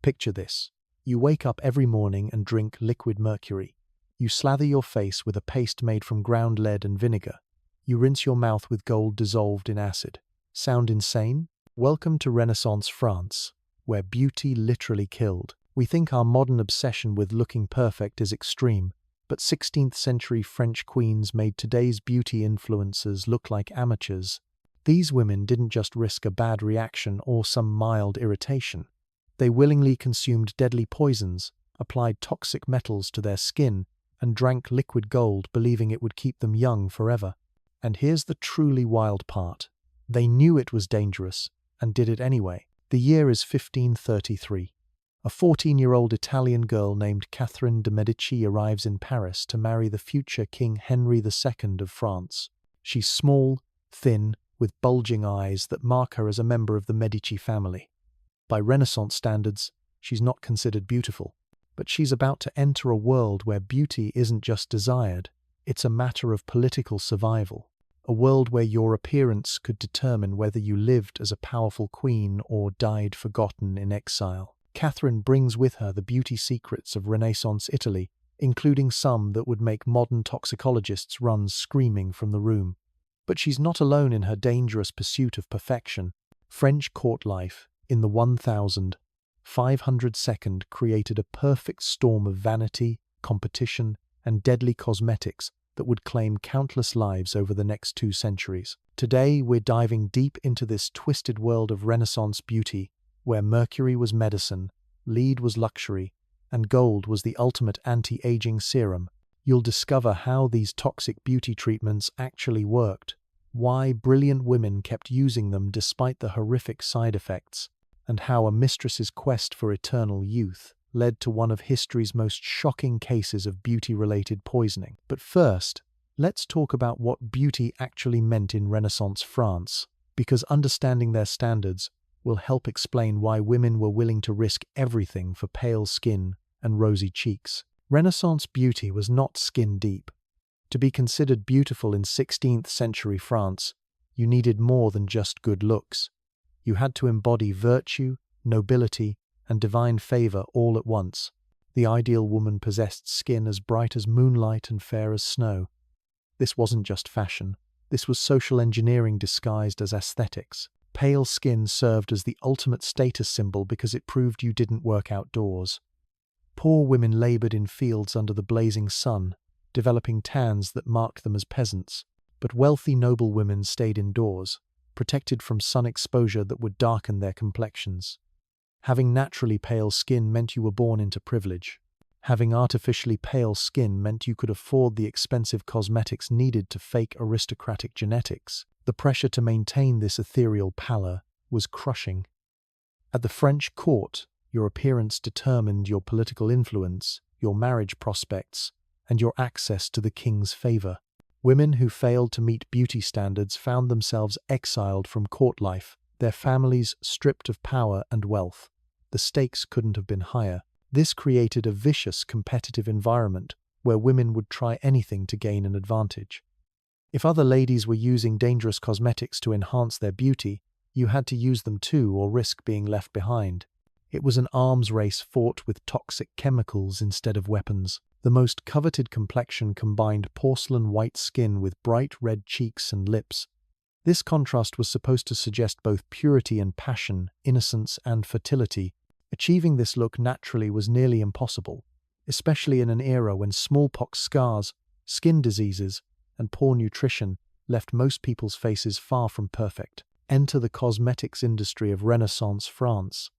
Picture this. You wake up every morning and drink liquid mercury. You slather your face with a paste made from ground lead and vinegar. You rinse your mouth with gold dissolved in acid. Sound insane? Welcome to Renaissance France, where beauty literally killed. We think our modern obsession with looking perfect is extreme, but 16th century French queens made today's beauty influencers look like amateurs. These women didn't just risk a bad reaction or some mild irritation. They willingly consumed deadly poisons, applied toxic metals to their skin, and drank liquid gold, believing it would keep them young forever. And here's the truly wild part. They knew it was dangerous, and did it anyway. The year is 1533. A 14-year-old Italian girl named Catherine de Medici arrives in Paris to marry the future King Henry II of France. She's small, thin, with bulging eyes that mark her as a member of the Medici family. By Renaissance standards, she's not considered beautiful, but she's about to enter a world where beauty isn't just desired, it's a matter of political survival. A world where your appearance could determine whether you lived as a powerful queen or died forgotten in exile. Catherine brings with her the beauty secrets of Renaissance Italy, including some that would make modern toxicologists run screaming from the room. But she's not alone in her dangerous pursuit of perfection. French court life, in the 1502, created a perfect storm of vanity, competition, and deadly cosmetics that would claim countless lives over the next 2 centuries. Today, we're diving deep into this twisted world of Renaissance beauty, where mercury was medicine, lead was luxury, and gold was the ultimate anti-aging serum. You'll discover how these toxic beauty treatments actually worked, why brilliant women kept using them despite the horrific side effects, and how a mistress's quest for eternal youth led to one of history's most shocking cases of beauty-related poisoning. But first, let's talk about what beauty actually meant in Renaissance France, because understanding their standards will help explain why women were willing to risk everything for pale skin and rosy cheeks. Renaissance beauty was not skin-deep. To be considered beautiful in 16th century France, you needed more than just good looks. You had to embody virtue, nobility, and divine favor all at once. The ideal woman possessed skin as bright as moonlight and fair as snow. This wasn't just fashion. This was social engineering disguised as aesthetics. Pale skin served as the ultimate status symbol because it proved you didn't work outdoors. Poor women labored in fields under the blazing sun, developing tans that marked them as peasants. But wealthy noblewomen stayed indoors, protected from sun exposure that would darken their complexions. Having naturally pale skin meant you were born into privilege. Having artificially pale skin meant you could afford the expensive cosmetics needed to fake aristocratic genetics. The pressure to maintain this ethereal pallor was crushing. At the French court, your appearance determined your political influence, your marriage prospects, and your access to the king's favor. Women who failed to meet beauty standards found themselves exiled from court life, their families stripped of power and wealth. The stakes couldn't have been higher. This created a vicious competitive environment where women would try anything to gain an advantage. If other ladies were using dangerous cosmetics to enhance their beauty, you had to use them too or risk being left behind. It was an arms race fought with toxic chemicals instead of weapons. The most coveted complexion combined porcelain white skin with bright red cheeks and lips. This contrast was supposed to suggest both purity and passion, innocence and fertility. Achieving this look naturally was nearly impossible, especially in an era when smallpox scars, skin diseases, and poor nutrition left most people's faces far from perfect. Enter the cosmetics industry of Renaissance France,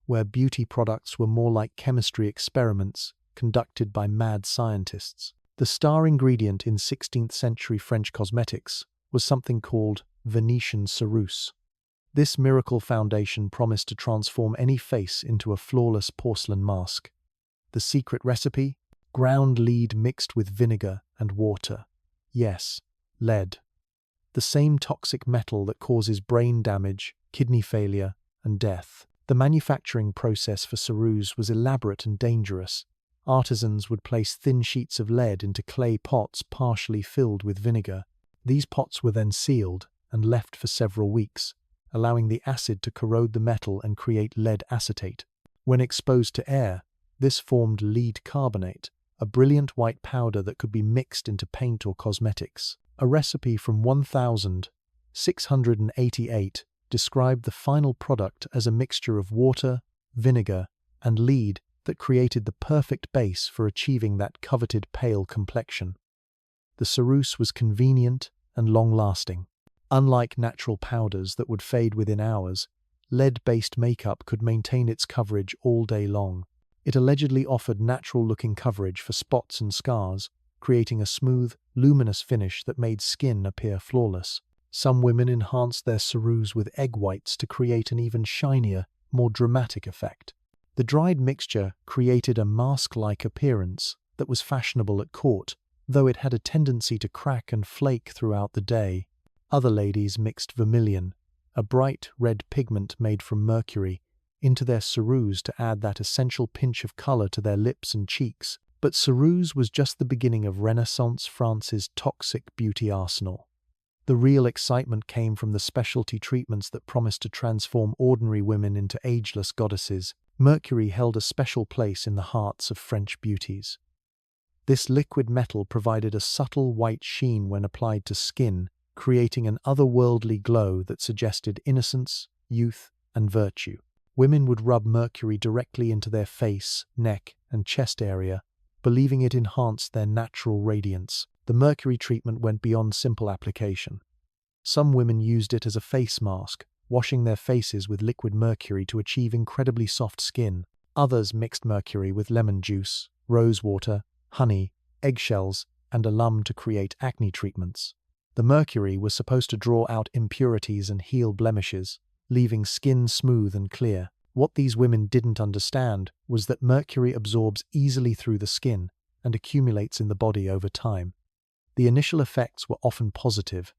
where beauty products were more like chemistry experiments conducted by mad scientists. The star ingredient in 16th century French cosmetics was something called Venetian cerusse. This miracle foundation promised to transform any face into a flawless porcelain mask. The secret recipe? Ground lead mixed with vinegar and water. Yes, lead. The same toxic metal that causes brain damage, kidney failure, and death. The manufacturing process for cerusse was elaborate and dangerous. Artisans would place thin sheets of lead into clay pots partially filled with vinegar. These pots were then sealed and left for several weeks, allowing the acid to corrode the metal and create lead acetate. When exposed to air, this formed lead carbonate, a brilliant white powder that could be mixed into paint or cosmetics. A recipe from 1688 described the final product as a mixture of water, vinegar, and lead that created the perfect base for achieving that coveted pale complexion. The ceruse was convenient and long-lasting. Unlike natural powders that would fade within hours, lead-based makeup could maintain its coverage all day long. It allegedly offered natural-looking coverage for spots and scars, creating a smooth, luminous finish that made skin appear flawless. Some women enhanced their ceruse with egg whites to create an even shinier, more dramatic effect. The dried mixture created a mask-like appearance that was fashionable at court, though it had a tendency to crack and flake throughout the day. Other ladies mixed vermilion, a bright red pigment made from mercury, into their ceruse to add that essential pinch of color to their lips and cheeks. But ceruse was just the beginning of Renaissance France's toxic beauty arsenal. The real excitement came from the specialty treatments that promised to transform ordinary women into ageless goddesses. Mercury held a special place in the hearts of French beauties. This liquid metal provided a subtle white sheen when applied to skin, creating an otherworldly glow that suggested innocence, youth, and virtue. Women would rub mercury directly into their face, neck, and chest area, believing it enhanced their natural radiance. The mercury treatment went beyond simple application. Some women used it as a face mask, washing their faces with liquid mercury to achieve incredibly soft skin. Others mixed mercury with lemon juice, rose water, honey, eggshells, and alum to create acne treatments. The mercury was supposed to draw out impurities and heal blemishes, leaving skin smooth and clear. What these women didn't understand was that mercury absorbs easily through the skin and accumulates in the body over time. The initial effects were often positive.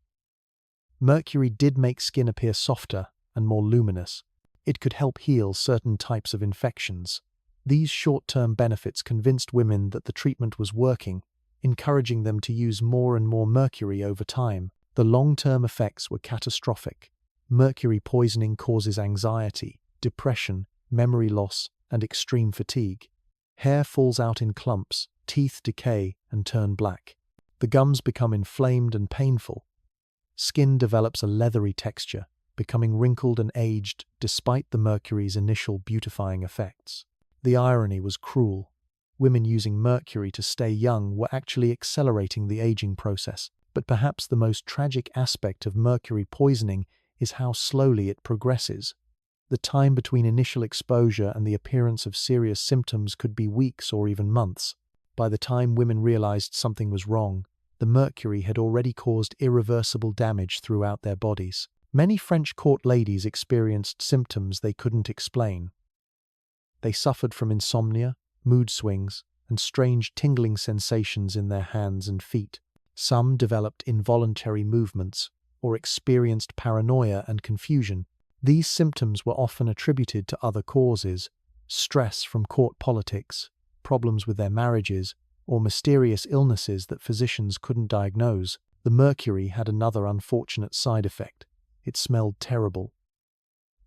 Mercury did make skin appear softer and more luminous. It could help heal certain types of infections. These short-term benefits convinced women that the treatment was working, encouraging them to use more and more mercury over time. The long-term effects were catastrophic. Mercury poisoning causes anxiety, depression, memory loss, and extreme fatigue. Hair falls out in clumps, teeth decay and turn black. The gums become inflamed and painful. Skin develops a leathery texture, becoming wrinkled and aged despite the mercury's initial beautifying effects. The irony was cruel. Women using mercury to stay young were actually accelerating the aging process. But perhaps the most tragic aspect of mercury poisoning is how slowly it progresses. The time between initial exposure and the appearance of serious symptoms could be weeks or even months. By the time women realized something was wrong, the mercury had already caused irreversible damage throughout their bodies. Many French court ladies experienced symptoms they couldn't explain. They suffered from insomnia, mood swings, and strange tingling sensations in their hands and feet. Some developed involuntary movements or experienced paranoia and confusion. These symptoms were often attributed to other causes: stress from court politics, problems with their marriages, or mysterious illnesses that physicians couldn't diagnose. The mercury had another unfortunate side effect. It smelled terrible.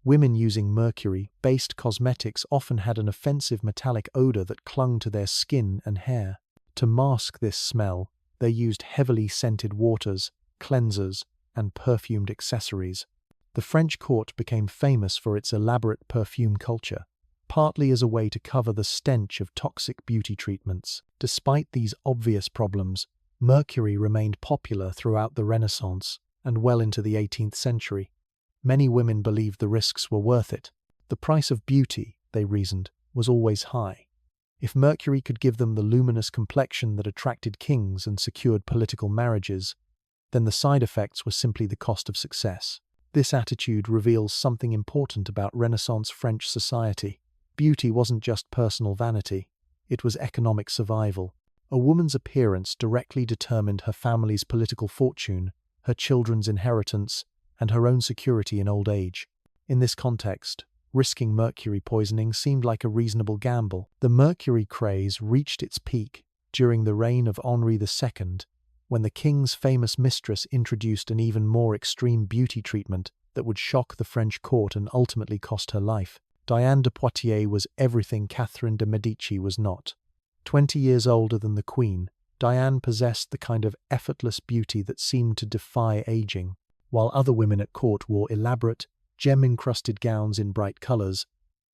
Women using mercury-based cosmetics often had an offensive metallic odor that clung to their skin and hair. To mask this smell, they used heavily scented waters, cleansers, and perfumed accessories. The French court became famous for its elaborate perfume culture, partly as a way to cover the stench of toxic beauty treatments. Despite these obvious problems, mercury remained popular throughout the Renaissance and well into the 18th century. Many women believed the risks were worth it. The price of beauty, they reasoned, was always high. If mercury could give them the luminous complexion that attracted kings and secured political marriages, then the side effects were simply the cost of success. This attitude reveals something important about Renaissance French society. Beauty wasn't just personal vanity, it was economic survival. A woman's appearance directly determined her family's political fortune, her children's inheritance, and her own security in old age. In this context, risking mercury poisoning seemed like a reasonable gamble. The mercury craze reached its peak during the reign of Henri II, when the king's famous mistress introduced an even more extreme beauty treatment that would shock the French court and ultimately cost her life. Diane de Poitiers was everything Catherine de Medici was not. 20 years older than the Queen, Diane possessed the kind of effortless beauty that seemed to defy aging. While other women at court wore elaborate, gem-encrusted gowns in bright colors,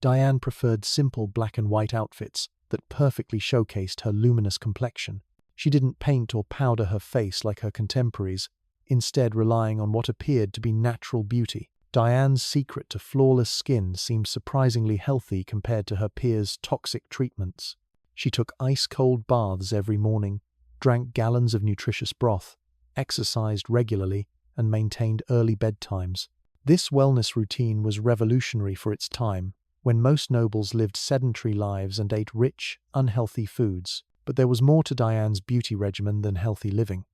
Diane preferred simple black and white outfits that perfectly showcased her luminous complexion. She didn't paint or powder her face like her contemporaries, instead relying on what appeared to be natural beauty. Diane's secret to flawless skin seemed surprisingly healthy compared to her peers' toxic treatments. She took ice-cold baths every morning, drank gallons of nutritious broth, exercised regularly, and maintained early bedtimes. This wellness routine was revolutionary for its time, when most nobles lived sedentary lives and ate rich, unhealthy foods. But there was more to Diane's beauty regimen than healthy living.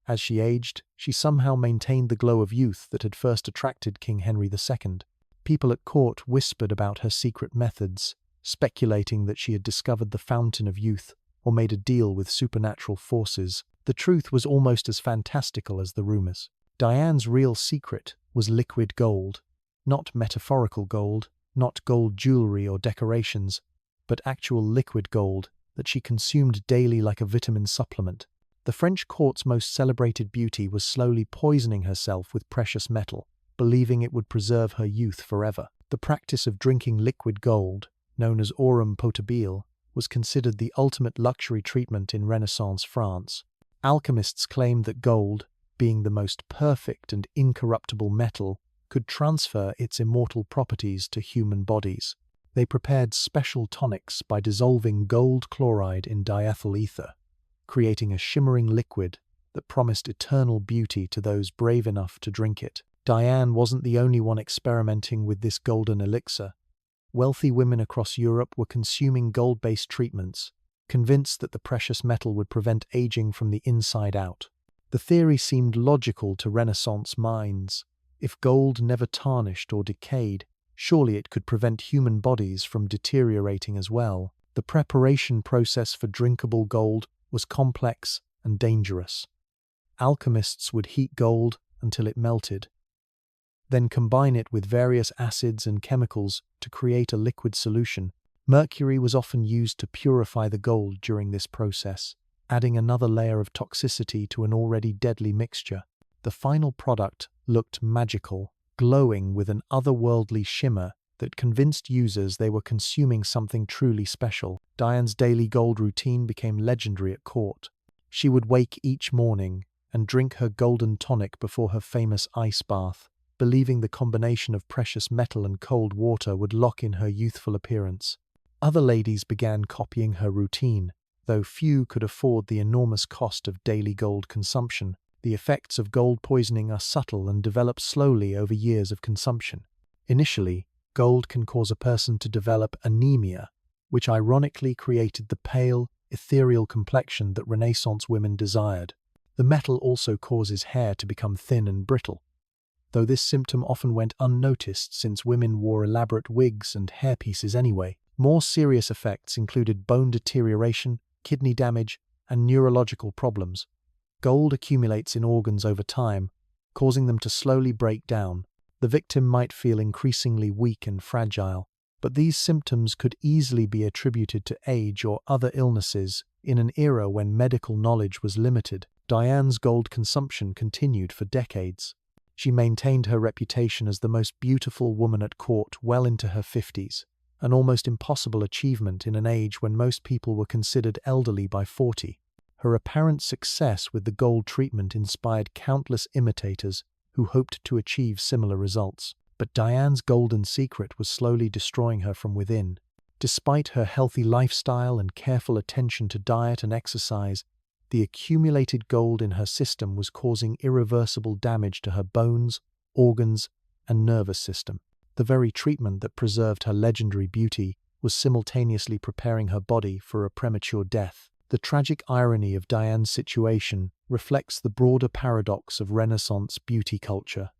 As she aged, she somehow maintained the glow of youth that had first attracted King Henry II. People at court whispered about her secret methods, speculating that she had discovered the fountain of youth or made a deal with supernatural forces. The truth was almost as fantastical as the rumors. Diane's real secret was liquid gold. Not metaphorical gold, not gold jewelry or decorations, but actual liquid gold that she consumed daily like a vitamin supplement. The French court's most celebrated beauty was slowly poisoning herself with precious metal, believing it would preserve her youth forever. The practice of drinking liquid gold, known as aurum potabile, was considered the ultimate luxury treatment in Renaissance France. Alchemists claimed that gold, being the most perfect and incorruptible metal, could transfer its immortal properties to human bodies. They prepared special tonics by dissolving gold chloride in diethyl ether, creating a shimmering liquid that promised eternal beauty to those brave enough to drink it. Diane wasn't the only one experimenting with this golden elixir. Wealthy women across Europe were consuming gold-based treatments, convinced that the precious metal would prevent aging from the inside out. The theory seemed logical to Renaissance minds. If gold never tarnished or decayed, surely it could prevent human bodies from deteriorating as well. The preparation process for drinkable gold was complex and dangerous. Alchemists would heat gold until it melted, then combine it with various acids and chemicals to create a liquid solution. Mercury was often used to purify the gold during this process, adding another layer of toxicity to an already deadly mixture. The final product looked magical, glowing with an otherworldly shimmer that convinced users they were consuming something truly special. Diane's daily gold routine became legendary at court. She would wake each morning and drink her golden tonic before her famous ice bath, believing the combination of precious metal and cold water would lock in her youthful appearance. Other ladies began copying her routine, though few could afford the enormous cost of daily gold consumption. The effects of gold poisoning are subtle and develop slowly over years of consumption. Initially, gold can cause a person to develop anemia, which ironically created the pale, ethereal complexion that Renaissance women desired. The metal also causes hair to become thin and brittle, though this symptom often went unnoticed since women wore elaborate wigs and hairpieces anyway. More serious effects included bone deterioration, kidney damage, and neurological problems. Gold accumulates in organs over time, causing them to slowly break down. The victim might feel increasingly weak and fragile, but these symptoms could easily be attributed to age or other illnesses in an era when medical knowledge was limited. Diane's gold consumption continued for decades. She maintained her reputation as the most beautiful woman at court well into her 50s, an almost impossible achievement in an age when most people were considered elderly by 40. Her apparent success with the gold treatment inspired countless imitators who hoped to achieve similar results. But Diane's golden secret was slowly destroying her from within. Despite her healthy lifestyle and careful attention to diet and exercise, the accumulated gold in her system was causing irreversible damage to her bones, organs, and nervous system. The very treatment that preserved her legendary beauty was simultaneously preparing her body for a premature death. The tragic irony of Diane's situation reflects the broader paradox of Renaissance beauty culture.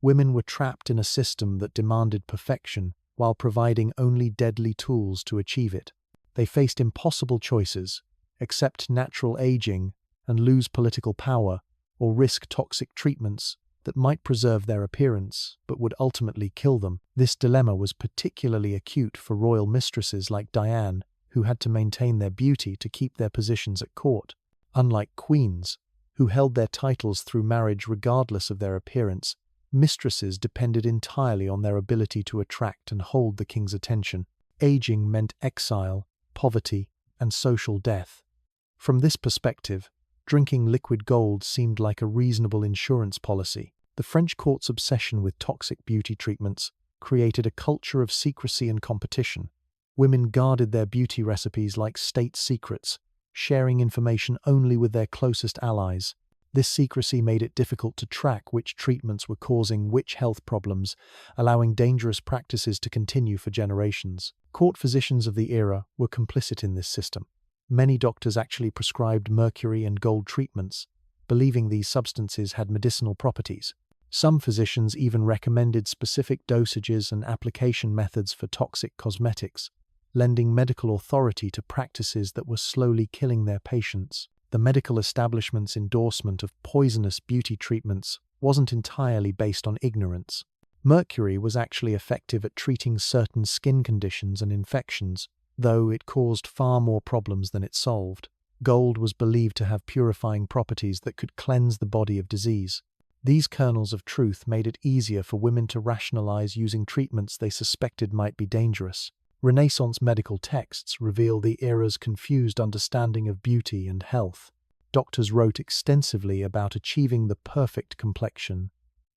Women were trapped in a system that demanded perfection while providing only deadly tools to achieve it. They faced impossible choices: accept natural aging and lose political power, or risk toxic treatments that might preserve their appearance but would ultimately kill them. This dilemma was particularly acute for royal mistresses like Diane, who had to maintain their beauty to keep their positions at court. Unlike queens, who held their titles through marriage regardless of their appearance, mistresses depended entirely on their ability to attract and hold the king's attention. Aging meant exile, poverty, and social death. From this perspective, drinking liquid gold seemed like a reasonable insurance policy. The French court's obsession with toxic beauty treatments created a culture of secrecy and competition. Women guarded their beauty recipes like state secrets, sharing information only with their closest allies. This secrecy made it difficult to track which treatments were causing which health problems, allowing dangerous practices to continue for generations. Court physicians of the era were complicit in this system. Many doctors actually prescribed mercury and gold treatments, believing these substances had medicinal properties. Some physicians even recommended specific dosages and application methods for toxic cosmetics, lending medical authority to practices that were slowly killing their patients. The medical establishment's endorsement of poisonous beauty treatments wasn't entirely based on ignorance. Mercury was actually effective at treating certain skin conditions and infections, though it caused far more problems than it solved. Gold was believed to have purifying properties that could cleanse the body of disease. These kernels of truth made it easier for women to rationalize using treatments they suspected might be dangerous. Renaissance medical texts reveal the era's confused understanding of beauty and health. Doctors wrote extensively about achieving the perfect complexion,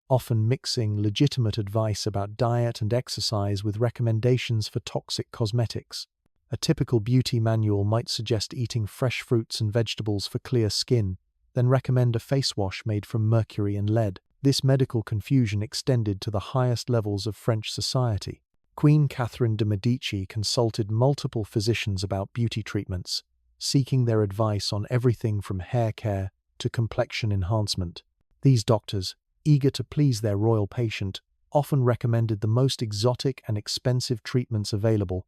often mixing legitimate advice about diet and exercise with recommendations for toxic cosmetics. A typical beauty manual might suggest eating fresh fruits and vegetables for clear skin, then recommend a face wash made from mercury and lead. This medical confusion extended to the highest levels of French society. Queen Catherine de Medici consulted multiple physicians about beauty treatments, seeking their advice on everything from hair care to complexion enhancement. These doctors, eager to please their royal patient, often recommended the most exotic and expensive treatments available,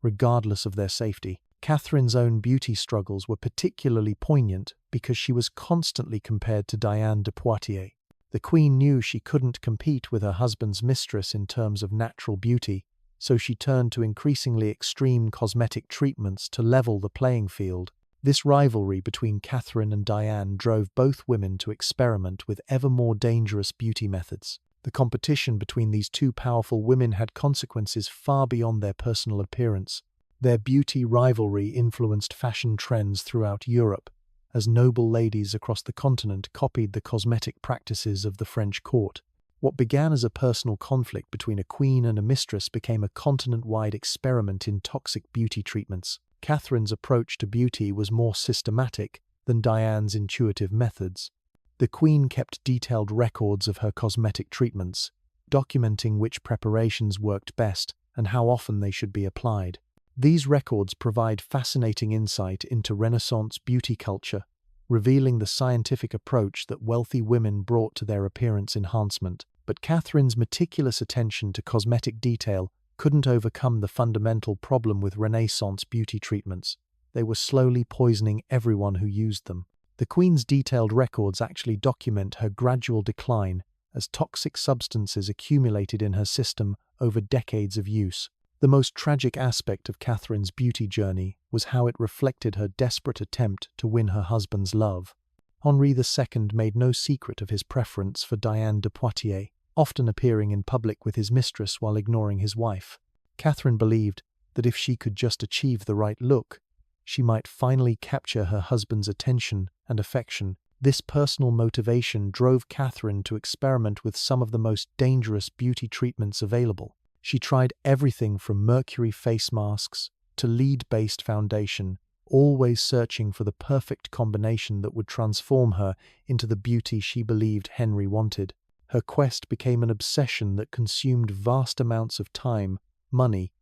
regardless of their safety. Catherine's own beauty struggles were particularly poignant because she was constantly compared to Diane de Poitiers. The queen knew she couldn't compete with her husband's mistress in terms of natural beauty, so she turned to increasingly extreme cosmetic treatments to level the playing field. This rivalry between Catherine and Diane drove both women to experiment with ever more dangerous beauty methods. The competition between these two powerful women had consequences far beyond their personal appearance. Their beauty rivalry influenced fashion trends throughout Europe, as noble ladies across the continent copied the cosmetic practices of the French court. What began as a personal conflict between a queen and a mistress became a continent-wide experiment in toxic beauty treatments. Catherine's approach to beauty was more systematic than Diane's intuitive methods. The queen kept detailed records of her cosmetic treatments, documenting which preparations worked best and how often they should be applied. These records provide fascinating insight into Renaissance beauty culture, revealing the scientific approach that wealthy women brought to their appearance enhancement. But Catherine's meticulous attention to cosmetic detail couldn't overcome the fundamental problem with Renaissance beauty treatments. They were slowly poisoning everyone who used them. The Queen's detailed records actually document her gradual decline as toxic substances accumulated in her system over decades of use. The most tragic aspect of Catherine's beauty journey was how it reflected her desperate attempt to win her husband's love. Henri II made no secret of his preference for Diane de Poitiers, often appearing in public with his mistress while ignoring his wife. Catherine believed that if she could just achieve the right look, she might finally capture her husband's attention and affection. This personal motivation drove Catherine to experiment with some of the most dangerous beauty treatments available. She tried everything from mercury face masks to lead-based foundation, always searching for the perfect combination that would transform her into the beauty she believed Henry wanted. Her quest became an obsession that consumed vast amounts of time, money,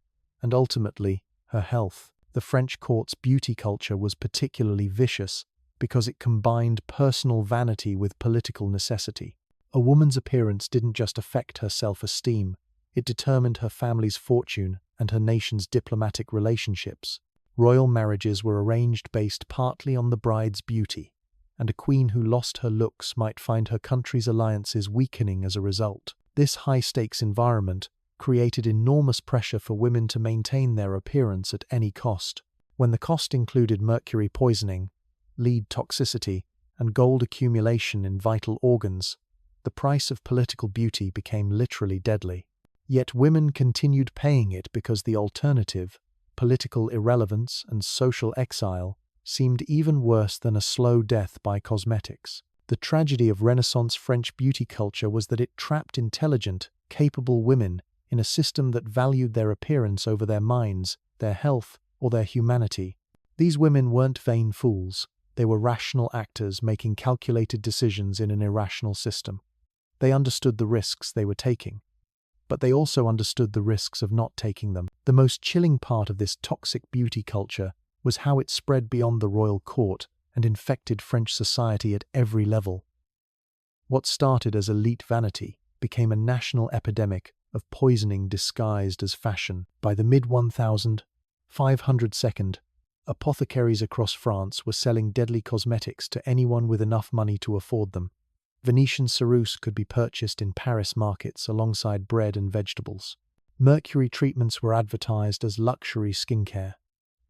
and ultimately, her health. The French court's beauty culture was particularly vicious because it combined personal vanity with political necessity. A woman's appearance didn't just affect her self-esteem, it determined her family's fortune and her nation's diplomatic relationships. Royal marriages were arranged based partly on the bride's beauty, and a queen who lost her looks might find her country's alliances weakening as a result. This high-stakes environment created enormous pressure for women to maintain their appearance at any cost. When the cost included mercury poisoning, lead toxicity, and gold accumulation in vital organs, the price of political beauty became literally deadly. Yet women continued paying it because the alternative, political irrelevance and social exile, seemed even worse than a slow death by cosmetics. The tragedy of Renaissance French beauty culture was that it trapped intelligent, capable women in a system that valued their appearance over their minds, their health, or their humanity. These women weren't vain fools. They were rational actors making calculated decisions in an irrational system. They understood the risks they were taking, but they also understood the risks of not taking them. The most chilling part of this toxic beauty culture was how it spread beyond the royal court and infected French society at every level. What started as elite vanity became a national epidemic of poisoning disguised as fashion. By the mid-1500s, apothecaries across France were selling deadly cosmetics to anyone with enough money to afford them. Venetian ceruse could be purchased in Paris markets alongside bread and vegetables. Mercury treatments were advertised as luxury skincare.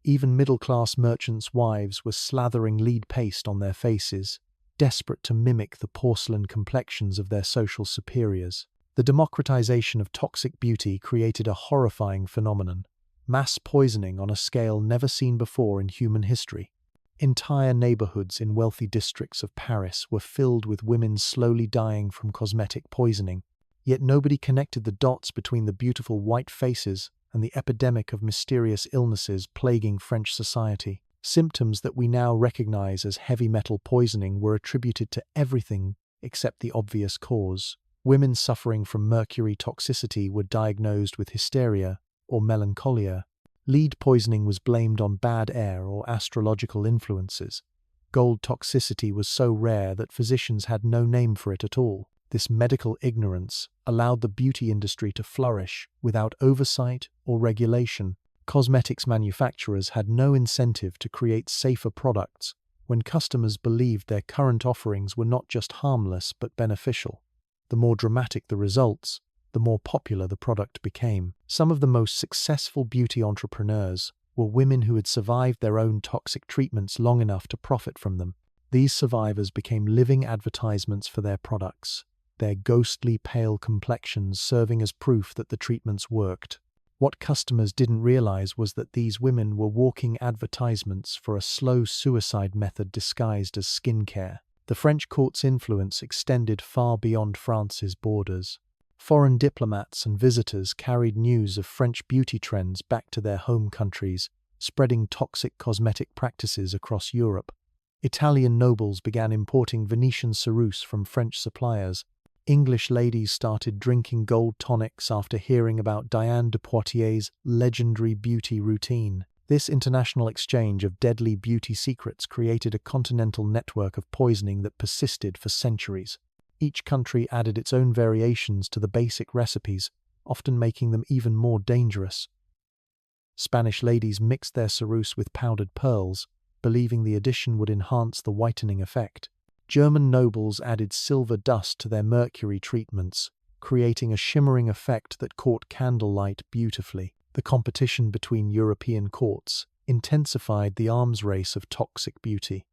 Even middle-class merchants' wives were slathering lead paste on their faces, desperate to mimic the porcelain complexions of their social superiors. The democratization of toxic beauty created a horrifying phenomenon: mass poisoning on a scale never seen before in human history. Entire neighborhoods in wealthy districts of Paris were filled with women slowly dying from cosmetic poisoning, yet nobody connected the dots between the beautiful white faces and the epidemic of mysterious illnesses plaguing French society. Symptoms that we now recognize as heavy metal poisoning were attributed to everything except the obvious cause. Women suffering from mercury toxicity were diagnosed with hysteria or melancholia. Lead poisoning was blamed on bad air or astrological influences. Gold toxicity was so rare that physicians had no name for it at all. This medical ignorance allowed the beauty industry to flourish without oversight or regulation. Cosmetics manufacturers had no incentive to create safer products when customers believed their current offerings were not just harmless but beneficial. The more dramatic the results, the more popular the product became. Some of the most successful beauty entrepreneurs were women who had survived their own toxic treatments long enough to profit from them. These survivors became living advertisements for their products, their ghostly pale complexions serving as proof that the treatments worked. What customers didn't realize was that these women were walking advertisements for a slow suicide method disguised as skincare. The French court's influence extended far beyond France's borders. Foreign diplomats and visitors carried news of French beauty trends back to their home countries, spreading toxic cosmetic practices across Europe. Italian nobles began importing Venetian ceruse from French suppliers. English ladies started drinking gold tonics after hearing about Diane de Poitiers' legendary beauty routine. This international exchange of deadly beauty secrets created a continental network of poisoning that persisted for centuries. Each country added its own variations to the basic recipes, often making them even more dangerous. Spanish ladies mixed their ceruse with powdered pearls, believing the addition would enhance the whitening effect. German nobles added silver dust to their mercury treatments, creating a shimmering effect that caught candlelight beautifully. The competition between European courts intensified the arms race of toxic beauty.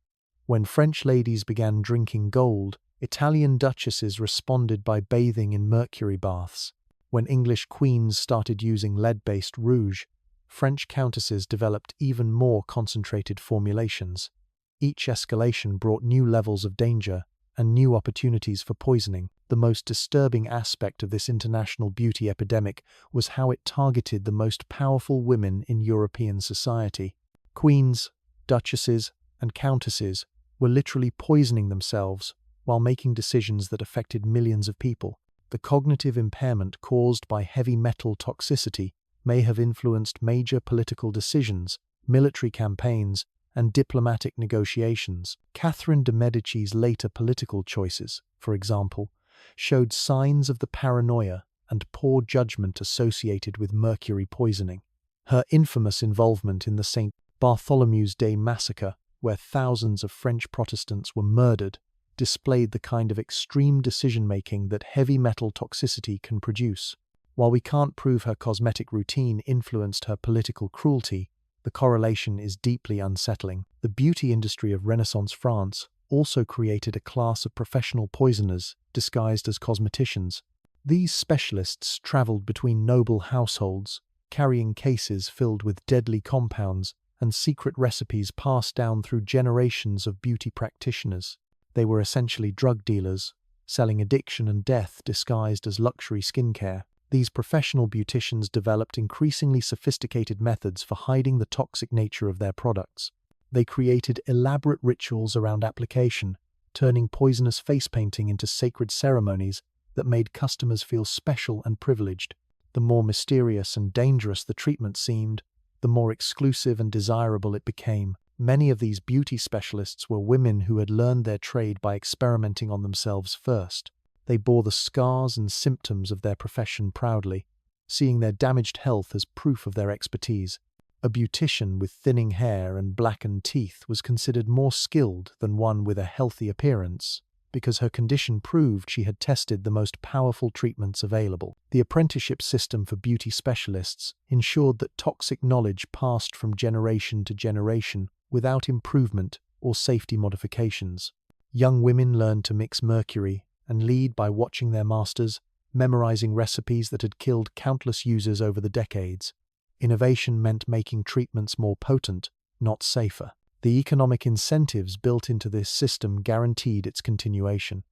When French ladies began drinking gold, Italian duchesses responded by bathing in mercury baths. When English queens started using lead-based rouge, French countesses developed even more concentrated formulations. Each escalation brought new levels of danger and new opportunities for poisoning. The most disturbing aspect of this international beauty epidemic was how it targeted the most powerful women in European society. Queens, duchesses, and countesses were literally poisoning themselves while making decisions that affected millions of people. The cognitive impairment caused by heavy metal toxicity may have influenced major political decisions, military campaigns, and diplomatic negotiations. Catherine de Medici's later political choices, for example, showed signs of the paranoia and poor judgment associated with mercury poisoning. Her infamous involvement in the St. Bartholomew's Day massacre where thousands of French Protestants were murdered, displayed the kind of extreme decision-making that heavy metal toxicity can produce. While we can't prove her cosmetic routine influenced her political cruelty, the correlation is deeply unsettling. The beauty industry of Renaissance France also created a class of professional poisoners disguised as cosmeticians. These specialists traveled between noble households, carrying cases filled with deadly compounds and secret recipes passed down through generations of beauty practitioners. They were essentially drug dealers, selling addiction and death disguised as luxury skincare. These professional beauticians developed increasingly sophisticated methods for hiding the toxic nature of their products. They created elaborate rituals around application, turning poisonous face painting into sacred ceremonies that made customers feel special and privileged. The more mysterious and dangerous the treatment seemed, the more exclusive and desirable it became. Many of these beauty specialists were women who had learned their trade by experimenting on themselves first. They bore the scars and symptoms of their profession proudly, seeing their damaged health as proof of their expertise. A beautician with thinning hair and blackened teeth was considered more skilled than one with a healthy appearance, because her condition proved she had tested the most powerful treatments available. The apprenticeship system for beauty specialists ensured that toxic knowledge passed from generation to generation without improvement or safety modifications. Young women learned to mix mercury and lead by watching their masters, memorizing recipes that had killed countless users over the decades. Innovation meant making treatments more potent, not safer. The economic incentives built into this system guaranteed its continuation.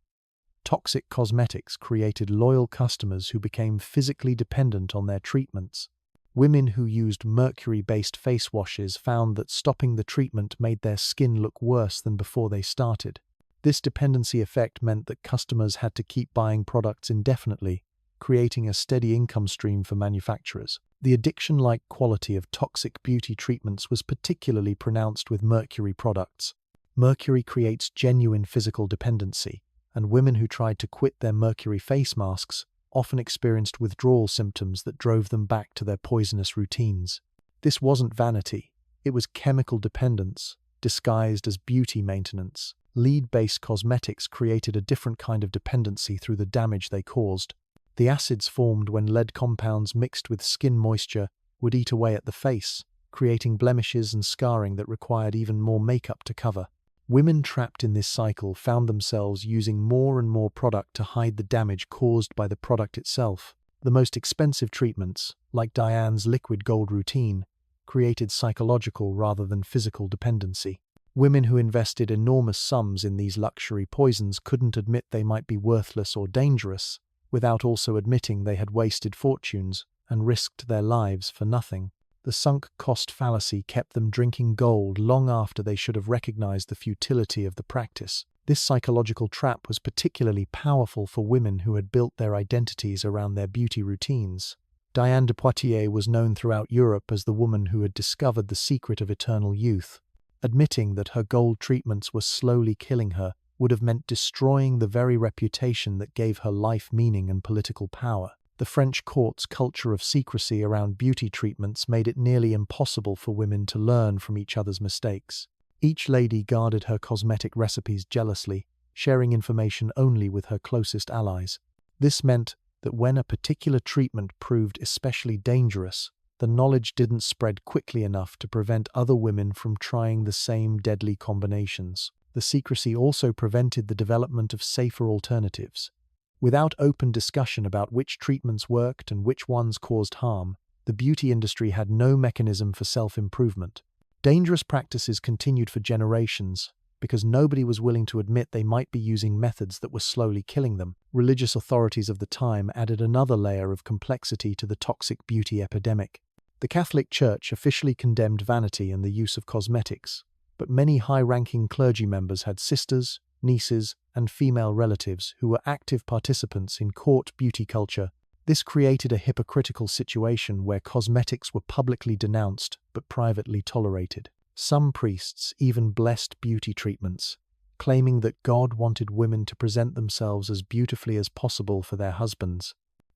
Toxic cosmetics created loyal customers who became physically dependent on their treatments. Women who used mercury-based face washes found that stopping the treatment made their skin look worse than before they started. This dependency effect meant that customers had to keep buying products indefinitely, creating a steady income stream for manufacturers. The addiction-like quality of toxic beauty treatments was particularly pronounced with mercury products. Mercury creates genuine physical dependency, and women who tried to quit their mercury face masks often experienced withdrawal symptoms that drove them back to their poisonous routines. This wasn't vanity, it was chemical dependence, disguised as beauty maintenance. Lead-based cosmetics created a different kind of dependency through the damage they caused. The acids formed when lead compounds mixed with skin moisture would eat away at the face, creating blemishes and scarring that required even more makeup to cover. Women trapped in this cycle found themselves using more and more product to hide the damage caused by the product itself. The most expensive treatments, like Diane's liquid gold routine, created psychological rather than physical dependency. Women who invested enormous sums in these luxury poisons couldn't admit they might be worthless or dangerous, without also admitting they had wasted fortunes and risked their lives for nothing. The sunk cost fallacy kept them drinking gold long after they should have recognized the futility of the practice. This psychological trap was particularly powerful for women who had built their identities around their beauty routines. Diane de Poitiers was known throughout Europe as the woman who had discovered the secret of eternal youth. Admitting that her gold treatments were slowly killing her would have meant destroying the very reputation that gave her life meaning and political power. The French court's culture of secrecy around beauty treatments made it nearly impossible for women to learn from each other's mistakes. Each lady guarded her cosmetic recipes jealously, sharing information only with her closest allies. This meant that when a particular treatment proved especially dangerous, the knowledge didn't spread quickly enough to prevent other women from trying the same deadly combinations. The secrecy also prevented the development of safer alternatives. Without open discussion about which treatments worked and which ones caused harm, the beauty industry had no mechanism for self-improvement. Dangerous practices continued for generations because nobody was willing to admit they might be using methods that were slowly killing them. Religious authorities of the time added another layer of complexity to the toxic beauty epidemic. The Catholic Church officially condemned vanity and the use of cosmetics, but many high-ranking clergy members had sisters, nieces, and female relatives who were active participants in court beauty culture. This created a hypocritical situation where cosmetics were publicly denounced but privately tolerated. Some priests even blessed beauty treatments, claiming that God wanted women to present themselves as beautifully as possible for their husbands.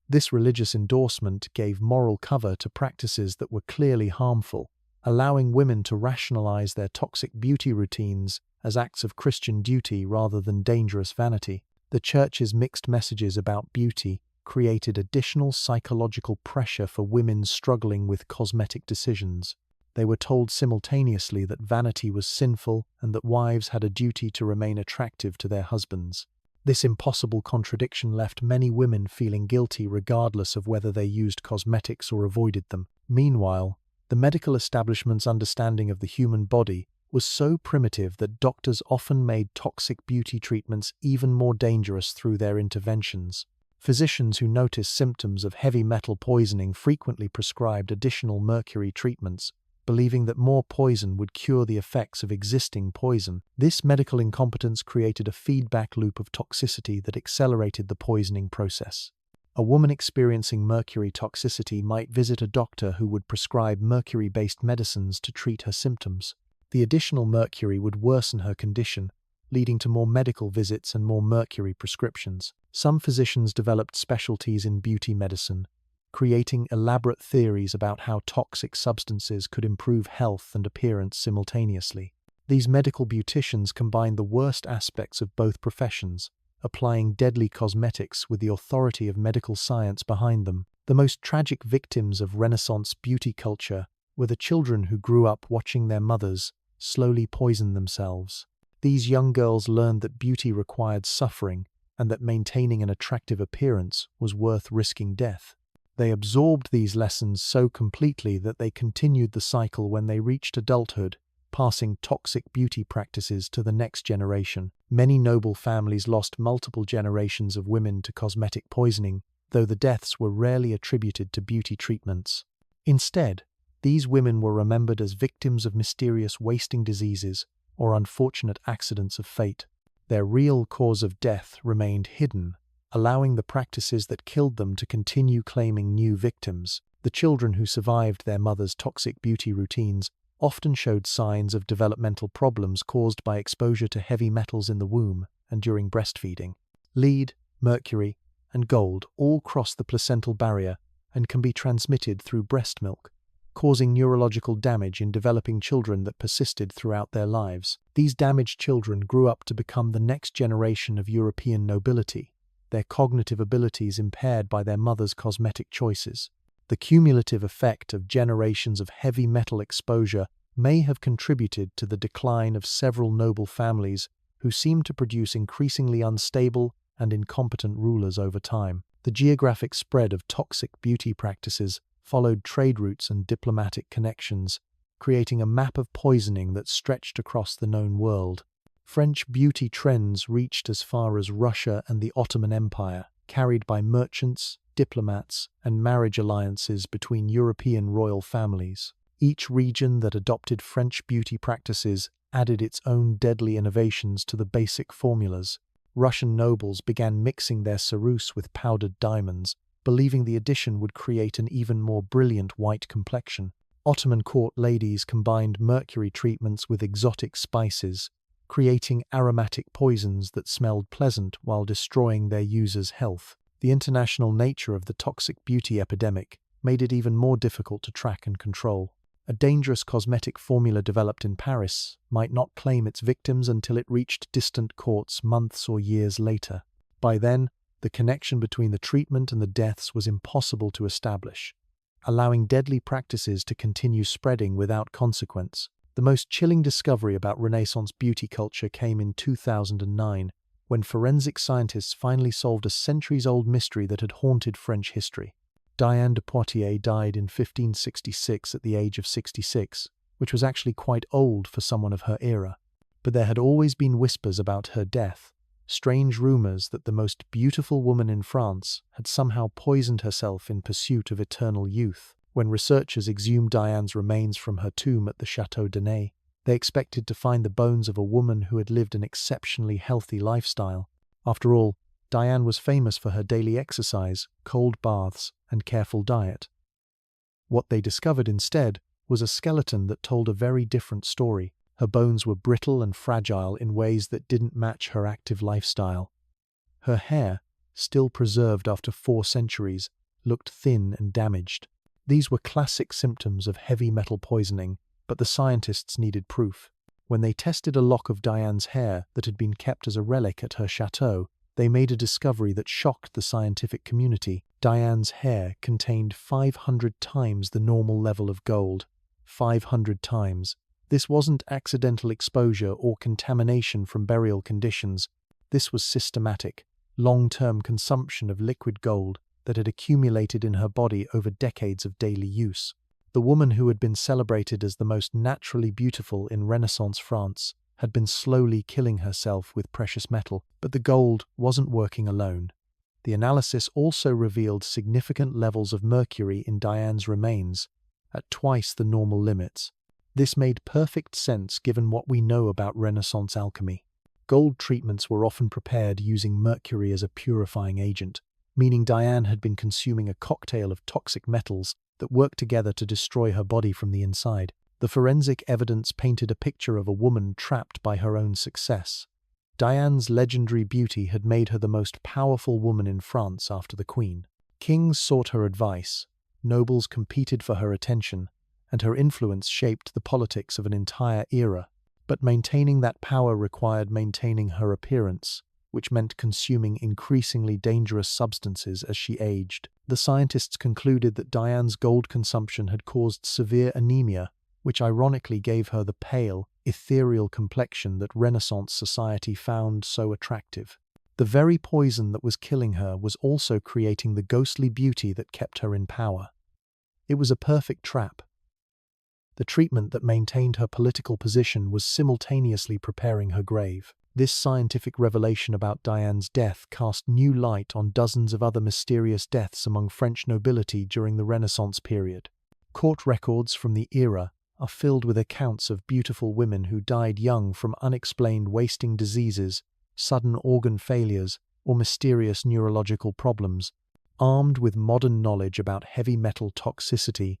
This religious endorsement gave moral cover to practices that were clearly harmful, allowing women to rationalize their toxic beauty routines as acts of Christian duty rather than dangerous vanity. The Church's mixed messages about beauty created additional psychological pressure for women struggling with cosmetic decisions. They were told simultaneously that vanity was sinful and that wives had a duty to remain attractive to their husbands. This impossible contradiction left many women feeling guilty regardless of whether they used cosmetics or avoided them. Meanwhile, the medical establishment's understanding of the human body was so primitive that doctors often made toxic beauty treatments even more dangerous through their interventions. Physicians who noticed symptoms of heavy metal poisoning frequently prescribed additional mercury treatments, believing that more poison would cure the effects of existing poison. This medical incompetence created a feedback loop of toxicity that accelerated the poisoning process. A woman experiencing mercury toxicity might visit a doctor who would prescribe mercury-based medicines to treat her symptoms. The additional mercury would worsen her condition, leading to more medical visits and more mercury prescriptions. Some physicians developed specialties in beauty medicine, creating elaborate theories about how toxic substances could improve health and appearance simultaneously. These medical beauticians combined the worst aspects of both professions, applying deadly cosmetics with the authority of medical science behind them. The most tragic victims of Renaissance beauty culture were the children who grew up watching their mothers slowly poison themselves. These young girls learned that beauty required suffering and that maintaining an attractive appearance was worth risking death. They absorbed these lessons so completely that they continued the cycle when they reached adulthood, passing toxic beauty practices to the next generation. Many noble families lost multiple generations of women to cosmetic poisoning, though the deaths were rarely attributed to beauty treatments. Instead, these women were remembered as victims of mysterious wasting diseases or unfortunate accidents of fate. Their real cause of death remained hidden, allowing the practices that killed them to continue claiming new victims. The children who survived their mother's toxic beauty routines often showed signs of developmental problems caused by exposure to heavy metals in the womb and during breastfeeding. Lead, mercury, and gold all cross the placental barrier and can be transmitted through breast milk, causing neurological damage in developing children that persisted throughout their lives. These damaged children grew up to become the next generation of European nobility, their cognitive abilities impaired by their mother's cosmetic choices. The cumulative effect of generations of heavy metal exposure may have contributed to the decline of several noble families who seemed to produce increasingly unstable and incompetent rulers over time. The geographic spread of toxic beauty practices followed trade routes and diplomatic connections, creating a map of poisoning that stretched across the known world. French beauty trends reached as far as Russia and the Ottoman Empire, carried by merchants, diplomats, and marriage alliances between European royal families. Each region that adopted French beauty practices added its own deadly innovations to the basic formulas. Russian nobles began mixing their ceruse with powdered diamonds, believing the addition would create an even more brilliant white complexion. Ottoman court ladies combined mercury treatments with exotic spices, creating aromatic poisons that smelled pleasant while destroying their users' health. The international nature of the toxic beauty epidemic made it even more difficult to track and control. A dangerous cosmetic formula developed in Paris might not claim its victims until it reached distant courts months or years later. By then, the connection between the treatment and the deaths was impossible to establish, allowing deadly practices to continue spreading without consequence. The most chilling discovery about Renaissance beauty culture came in 2009, when forensic scientists finally solved a centuries-old mystery that had haunted French history. Diane de Poitiers died in 1566 at the age of 66, which was actually quite old for someone of her era. But there had always been whispers about her death, strange rumors that the most beautiful woman in France had somehow poisoned herself in pursuit of eternal youth. When researchers exhumed Diane's remains from her tomb at the Château d'Anay, they expected to find the bones of a woman who had lived an exceptionally healthy lifestyle. After all, Diane was famous for her daily exercise, cold baths, and careful diet. What they discovered instead was a skeleton that told a very different story. Her bones were brittle and fragile in ways that didn't match her active lifestyle. Her hair, still preserved after 4 centuries, looked thin and damaged. These were classic symptoms of heavy metal poisoning, But the scientists needed proof. When they tested a lock of Diane's hair that had been kept as a relic at her chateau, they made a discovery that shocked the scientific community. Diane's hair contained 500 times the normal level of gold. 500 times. This wasn't accidental exposure or contamination from burial conditions. This was systematic, long-term consumption of liquid gold that had accumulated in her body over decades of daily use. The woman who had been celebrated as the most naturally beautiful in Renaissance France had been slowly killing herself with precious metal, but the gold wasn't working alone. The analysis also revealed significant levels of mercury in Diane's remains, at twice the normal limits. This made perfect sense given what we know about Renaissance alchemy. Gold treatments were often prepared using mercury as a purifying agent, meaning Diane had been consuming a cocktail of toxic metals that worked together to destroy her body from the inside. The forensic evidence painted a picture of a woman trapped by her own success. Diane's legendary beauty had made her the most powerful woman in France after the Queen. Kings sought her advice, nobles competed for her attention, and her influence shaped the politics of an entire era. But maintaining that power required maintaining her appearance, which meant consuming increasingly dangerous substances as she aged. The scientists concluded that Diane's gold consumption had caused severe anemia, which ironically gave her the pale, ethereal complexion that Renaissance society found so attractive. The very poison that was killing her was also creating the ghostly beauty that kept her in power. It was a perfect trap. The treatment that maintained her political position was simultaneously preparing her grave. This scientific revelation about Diane's death cast new light on dozens of other mysterious deaths among French nobility during the Renaissance period. Court records from the era are filled with accounts of beautiful women who died young from unexplained wasting diseases, sudden organ failures, or mysterious neurological problems. Armed with modern knowledge about heavy metal toxicity,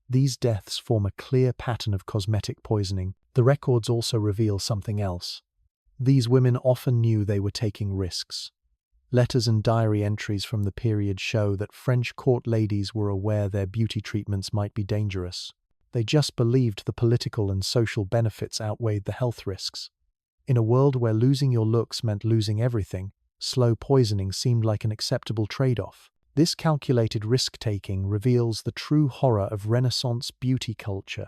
these deaths form a clear pattern of cosmetic poisoning. The records also reveal something else. These women often knew they were taking risks. Letters and diary entries from the period show that French court ladies were aware their beauty treatments might be dangerous. They just believed the political and social benefits outweighed the health risks. In a world where losing your looks meant losing everything, slow poisoning seemed like an acceptable trade-off. This calculated risk-taking reveals the true horror of Renaissance beauty culture.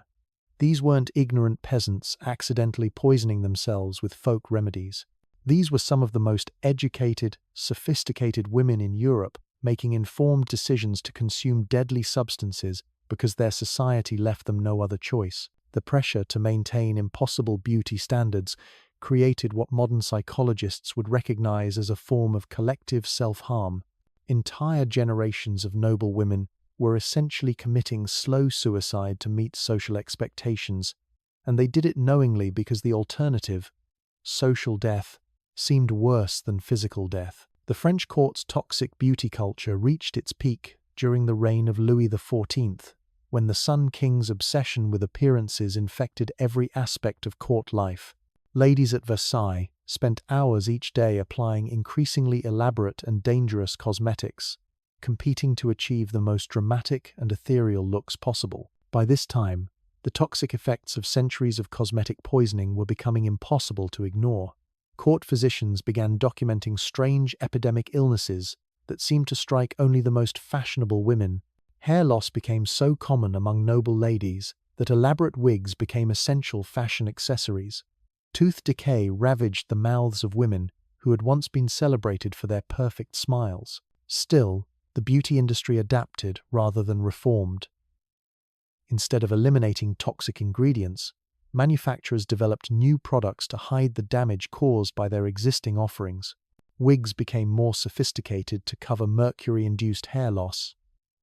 These weren't ignorant peasants accidentally poisoning themselves with folk remedies. These were some of the most educated, sophisticated women in Europe, making informed decisions to consume deadly substances because their society left them no other choice. The pressure to maintain impossible beauty standards created what modern psychologists would recognize as a form of collective self-harm. Entire generations of noble women were essentially committing slow suicide to meet social expectations, and they did it knowingly because the alternative, social death, seemed worse than physical death. The French court's toxic beauty culture reached its peak during the reign of Louis XIV, when the Sun King's obsession with appearances infected every aspect of court life. Ladies at Versailles spent hours each day applying increasingly elaborate and dangerous cosmetics, competing to achieve the most dramatic and ethereal looks possible. By this time, the toxic effects of centuries of cosmetic poisoning were becoming impossible to ignore. Court physicians began documenting strange epidemic illnesses that seemed to strike only the most fashionable women. Hair loss became so common among noble ladies that elaborate wigs became essential fashion accessories. Tooth decay ravaged the mouths of women who had once been celebrated for their perfect smiles. Still, the beauty industry adapted rather than reformed. Instead of eliminating toxic ingredients, manufacturers developed new products to hide the damage caused by their existing offerings. Wigs became more sophisticated to cover mercury-induced hair loss.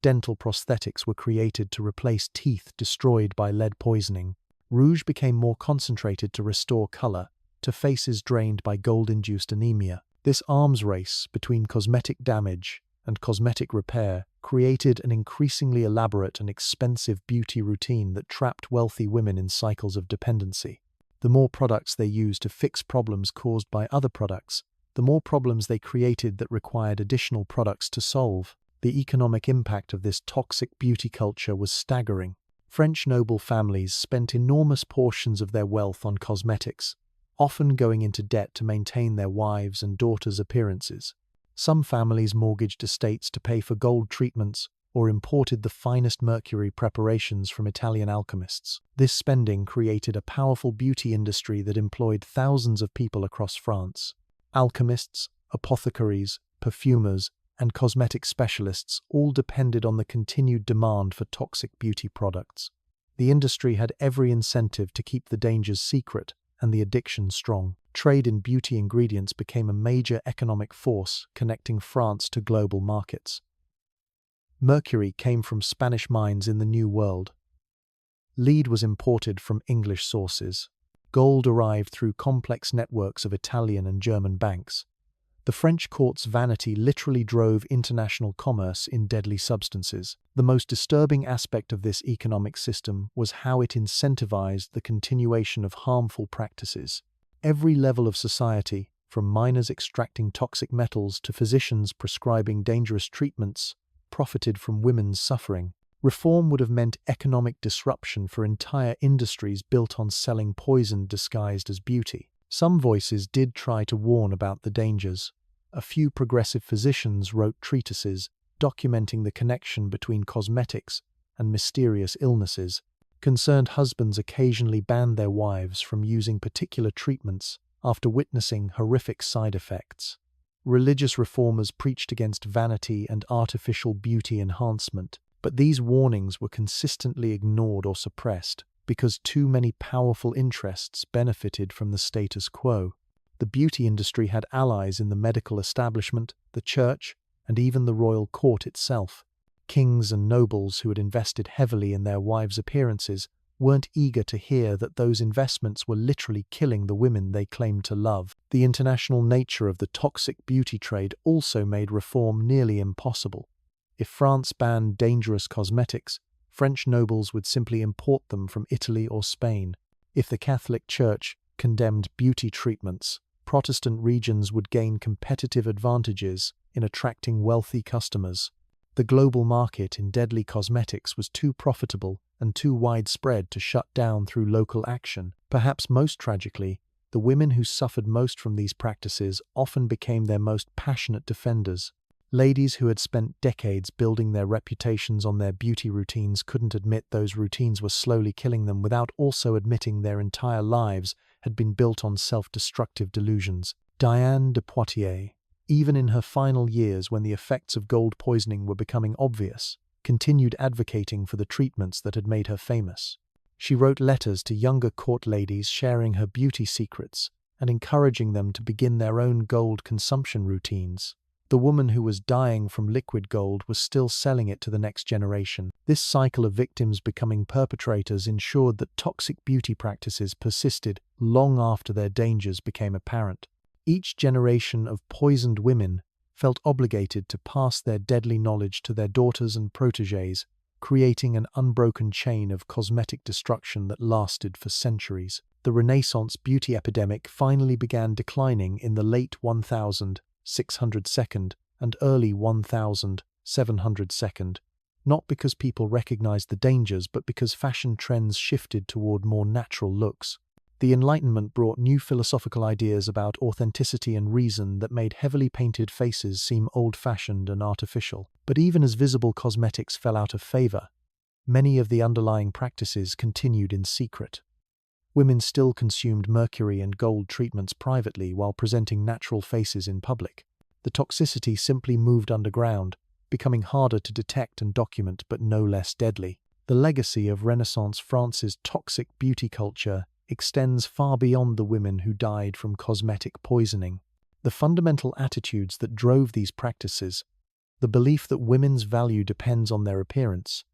Dental prosthetics were created to replace teeth destroyed by lead poisoning. Rouge became more concentrated to restore color to faces drained by gold-induced anemia. This arms race between cosmetic damage and cosmetic repair created an increasingly elaborate and expensive beauty routine that trapped wealthy women in cycles of dependency. The more products they used to fix problems caused by other products, the more problems they created that required additional products to solve. The economic impact of this toxic beauty culture was staggering. French noble families spent enormous portions of their wealth on cosmetics, often going into debt to maintain their wives' and daughters' appearances. Some families mortgaged estates to pay for gold treatments or imported the finest mercury preparations from Italian alchemists. This spending created a powerful beauty industry that employed thousands of people across France. Alchemists, apothecaries, perfumers, and cosmetic specialists all depended on the continued demand for toxic beauty products. The industry had every incentive to keep the dangers secret and the addiction strong. Trade in beauty ingredients became a major economic force connecting France to global markets. Mercury came from Spanish mines in the New World. Lead was imported from English sources. Gold arrived through complex networks of Italian and German banks. The French court's vanity literally drove international commerce in deadly substances. The most disturbing aspect of this economic system was how it incentivized the continuation of harmful practices. Every level of society, from miners extracting toxic metals to physicians prescribing dangerous treatments, profited from women's suffering. Reform would have meant economic disruption for entire industries built on selling poison disguised as beauty. Some voices did try to warn about the dangers. A few progressive physicians wrote treatises documenting the connection between cosmetics and mysterious illnesses. Concerned husbands occasionally banned their wives from using particular treatments after witnessing horrific side effects. Religious reformers preached against vanity and artificial beauty enhancement, but these warnings were consistently ignored or suppressed because too many powerful interests benefited from the status quo. The beauty industry had allies in the medical establishment, the church, and even the royal court itself. Kings and nobles who had invested heavily in their wives' appearances weren't eager to hear that those investments were literally killing the women they claimed to love. The international nature of the toxic beauty trade also made reform nearly impossible. If France banned dangerous cosmetics, French nobles would simply import them from Italy or Spain. If the Catholic Church condemned beauty treatments, Protestant regions would gain competitive advantages in attracting wealthy customers. The global market in deadly cosmetics was too profitable and too widespread to shut down through local action. Perhaps most tragically, the women who suffered most from these practices often became their most passionate defenders. Ladies who had spent decades building their reputations on their beauty routines couldn't admit those routines were slowly killing them without also admitting their entire lives had been built on self-destructive delusions. Diane de Poitiers, even in her final years when the effects of gold poisoning were becoming obvious, continued advocating for the treatments that had made her famous. She wrote letters to younger court ladies sharing her beauty secrets and encouraging them to begin their own gold consumption routines. The woman who was dying from liquid gold was still selling it to the next generation. This cycle of victims becoming perpetrators ensured that toxic beauty practices persisted long after their dangers became apparent. Each generation of poisoned women felt obligated to pass their deadly knowledge to their daughters and protégées, creating an unbroken chain of cosmetic destruction that lasted for centuries. The Renaissance beauty epidemic finally began declining in the late 1600s and early 1700s, not because people recognized the dangers, but because fashion trends shifted toward more natural looks. The Enlightenment brought new philosophical ideas about authenticity and reason that made heavily painted faces seem old-fashioned and artificial. But even as visible cosmetics fell out of favor, many of the underlying practices continued in secret. Women still consumed mercury and gold treatments privately while presenting natural faces in public. The toxicity simply moved underground, becoming harder to detect and document but no less deadly. The legacy of Renaissance France's toxic beauty culture extends far beyond the women who died from cosmetic poisoning. The fundamental attitudes that drove these practices, the belief that women's value depends on their appearance,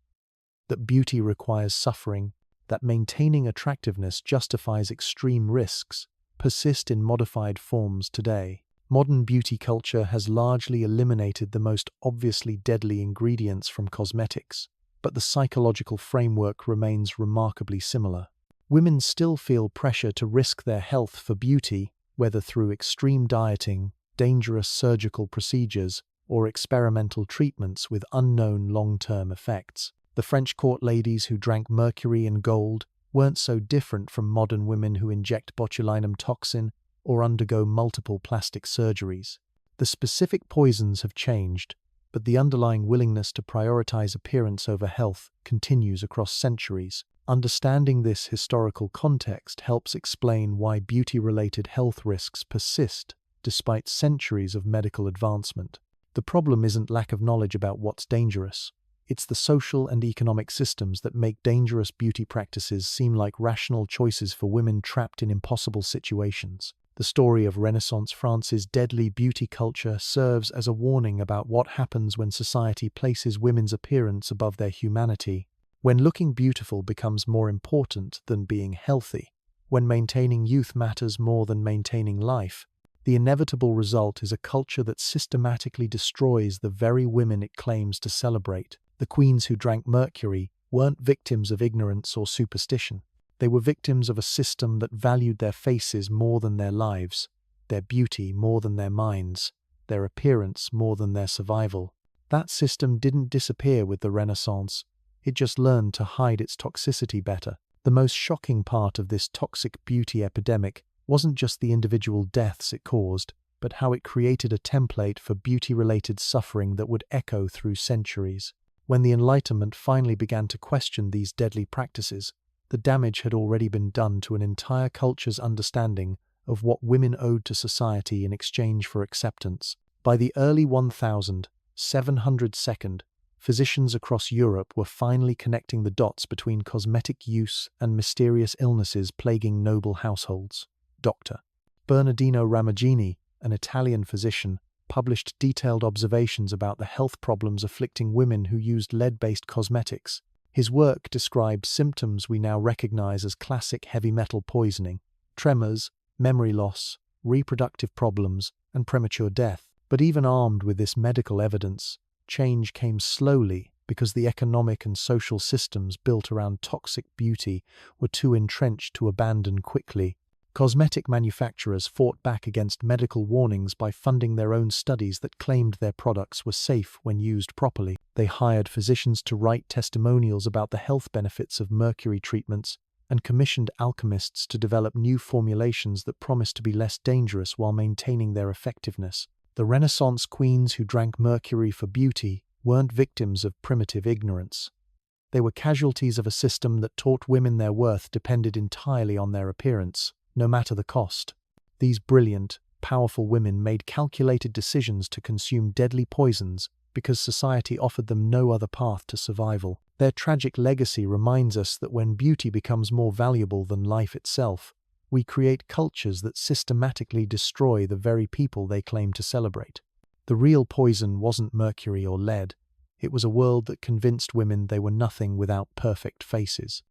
that beauty requires suffering, that maintaining attractiveness justifies extreme risks, persist in modified forms today. Modern beauty culture has largely eliminated the most obviously deadly ingredients from cosmetics, but the psychological framework remains remarkably similar. Women still feel pressure to risk their health for beauty, whether through extreme dieting, dangerous surgical procedures, or experimental treatments with unknown long-term effects. The French court ladies who drank mercury and gold weren't so different from modern women who inject botulinum toxin or undergo multiple plastic surgeries. The specific poisons have changed, but the underlying willingness to prioritize appearance over health continues across centuries. Understanding this historical context helps explain why beauty-related health risks persist despite centuries of medical advancement. The problem isn't lack of knowledge about what's dangerous. It's the social and economic systems that make dangerous beauty practices seem like rational choices for women trapped in impossible situations. The story of Renaissance France's deadly beauty culture serves as a warning about what happens when society places women's appearance above their humanity. When looking beautiful becomes more important than being healthy, when maintaining youth matters more than maintaining life, the inevitable result is a culture that systematically destroys the very women it claims to celebrate. The queens who drank mercury weren't victims of ignorance or superstition. They were victims of a system that valued their faces more than their lives, their beauty more than their minds, their appearance more than their survival. That system didn't disappear with the Renaissance. It just learned to hide its toxicity better. The most shocking part of this toxic beauty epidemic wasn't just the individual deaths it caused, but how it created a template for beauty-related suffering that would echo through centuries. When the Enlightenment finally began to question these deadly practices, the damage had already been done to an entire culture's understanding of what women owed to society in exchange for acceptance. By the early 1700s, physicians across Europe were finally connecting the dots between cosmetic use and mysterious illnesses plaguing noble households. Dr. Bernardino Ramaggini, an Italian physician, published detailed observations about the health problems afflicting women who used lead-based cosmetics. His work described symptoms we now recognize as classic heavy metal poisoning: tremors, memory loss, reproductive problems, and premature death. But even armed with this medical evidence, change came slowly because the economic and social systems built around toxic beauty were too entrenched to abandon quickly. Cosmetic manufacturers fought back against medical warnings by funding their own studies that claimed their products were safe when used properly. They hired physicians to write testimonials about the health benefits of mercury treatments and commissioned alchemists to develop new formulations that promised to be less dangerous while maintaining their effectiveness. The Renaissance queens who drank mercury for beauty weren't victims of primitive ignorance. They were casualties of a system that taught women their worth depended entirely on their appearance, no matter the cost. These brilliant, powerful women made calculated decisions to consume deadly poisons because society offered them no other path to survival. Their tragic legacy reminds us that when beauty becomes more valuable than life itself, we create cultures that systematically destroy the very people they claim to celebrate. The real poison wasn't mercury or lead. It was a world that convinced women they were nothing without perfect faces.